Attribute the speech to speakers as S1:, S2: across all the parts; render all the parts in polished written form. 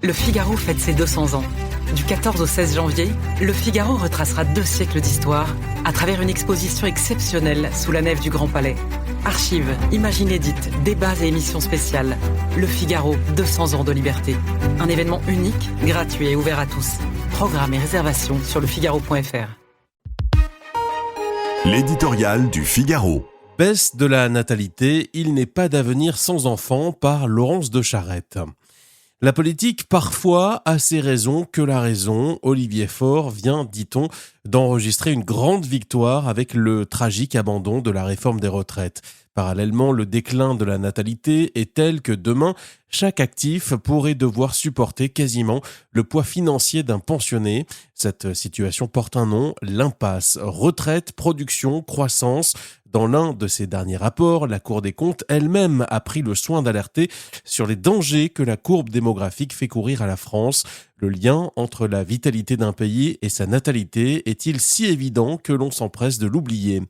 S1: Le Figaro fête ses 200 ans. Du 14 au 16 janvier, Le Figaro retracera 2 siècles d'histoire à travers une exposition exceptionnelle sous la nef du Grand Palais. Archives, images inédites, débats et émissions spéciales. Le Figaro, 200 ans de liberté. Un événement unique, gratuit et ouvert à tous. Programmes et réservations sur lefigaro.fr.
S2: L'éditorial du Figaro.
S3: Baisse de la natalité, il n'est pas d'avenir sans enfants par Laurence de Charette. La politique, parfois, a ses raisons que la raison. Olivier Faure vient, dit-on, d'enregistrer une grande victoire avec le tragique abandon de la réforme des retraites. Parallèlement, le déclin de la natalité est tel que demain, chaque actif pourrait devoir supporter quasiment le poids financier d'un pensionné. Cette situation porte un nom, l'impasse. Retraite, production, croissance. Dans l'un de ses derniers rapports, la Cour des comptes elle-même a pris le soin d'alerter sur les dangers que la courbe démographique fait courir à la France. Le lien entre la vitalité d'un pays et sa natalité est-il si évident que l'on s'empresse de l'oublier ?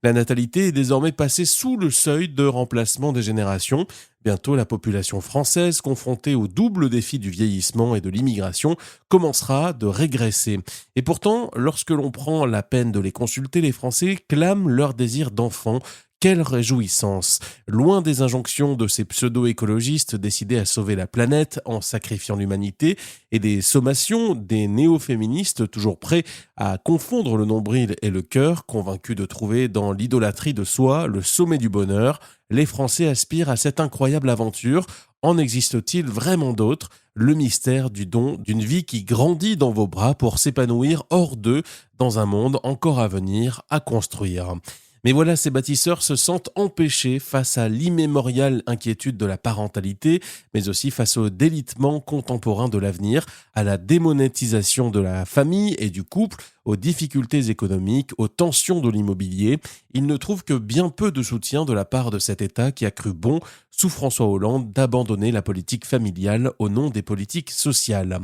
S3: La natalité est désormais passée sous le seuil de remplacement des générations. Bientôt, la population française, confrontée au double défi du vieillissement et de l'immigration, commencera de régresser. Et pourtant, lorsque l'on prend la peine de les consulter, les Français clament leur désir d'enfant. Quelle réjouissance! Loin des injonctions de ces pseudo-écologistes décidés à sauver la planète en sacrifiant l'humanité et des sommations des néo-féministes toujours prêts à confondre le nombril et le cœur, convaincus de trouver dans l'idolâtrie de soi le sommet du bonheur, les Français aspirent à cette incroyable aventure. En existe-t-il vraiment d'autres? Le mystère du don d'une vie qui grandit dans vos bras pour s'épanouir hors d'eux dans un monde encore à venir, à construire. Mais voilà, ces bâtisseurs se sentent empêchés face à l'immémoriale inquiétude de la parentalité, mais aussi face au délitement contemporain de l'avenir, à la démonétisation de la famille et du couple, aux difficultés économiques, aux tensions de l'immobilier. Ils ne trouvent que bien peu de soutien de la part de cet État qui a cru bon, sous François Hollande, d'abandonner la politique familiale au nom des politiques sociales.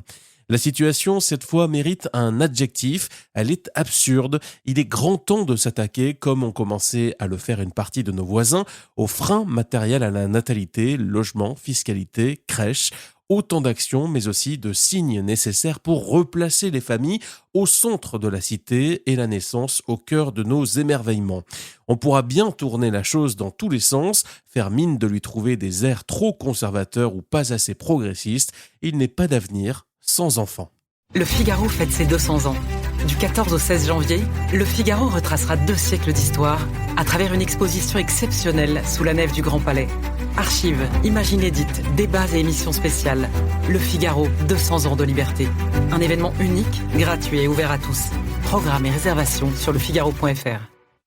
S3: La situation, cette fois, mérite un adjectif. Elle est absurde. Il est grand temps de s'attaquer, comme ont commencé à le faire une partie de nos voisins, aux freins matériels à la natalité, logement, fiscalité, crèche. Autant d'actions, mais aussi de signes nécessaires pour replacer les familles au centre de la cité et la naissance au cœur de nos émerveillements. On pourra bien tourner la chose dans tous les sens, faire mine de lui trouver des airs trop conservateurs ou pas assez progressistes. Il n'est pas d'avenir sans enfants.
S1: Le Figaro fête ses 200 ans. Du 14 au 16 janvier, Le Figaro retracera 2 siècles d'histoire à travers une exposition exceptionnelle sous la nef du Grand Palais. Archives, images inédites, débats et émissions spéciales. Le Figaro, 200 ans de liberté. Un événement unique, gratuit et ouvert à tous. Programmes et réservations sur lefigaro.fr.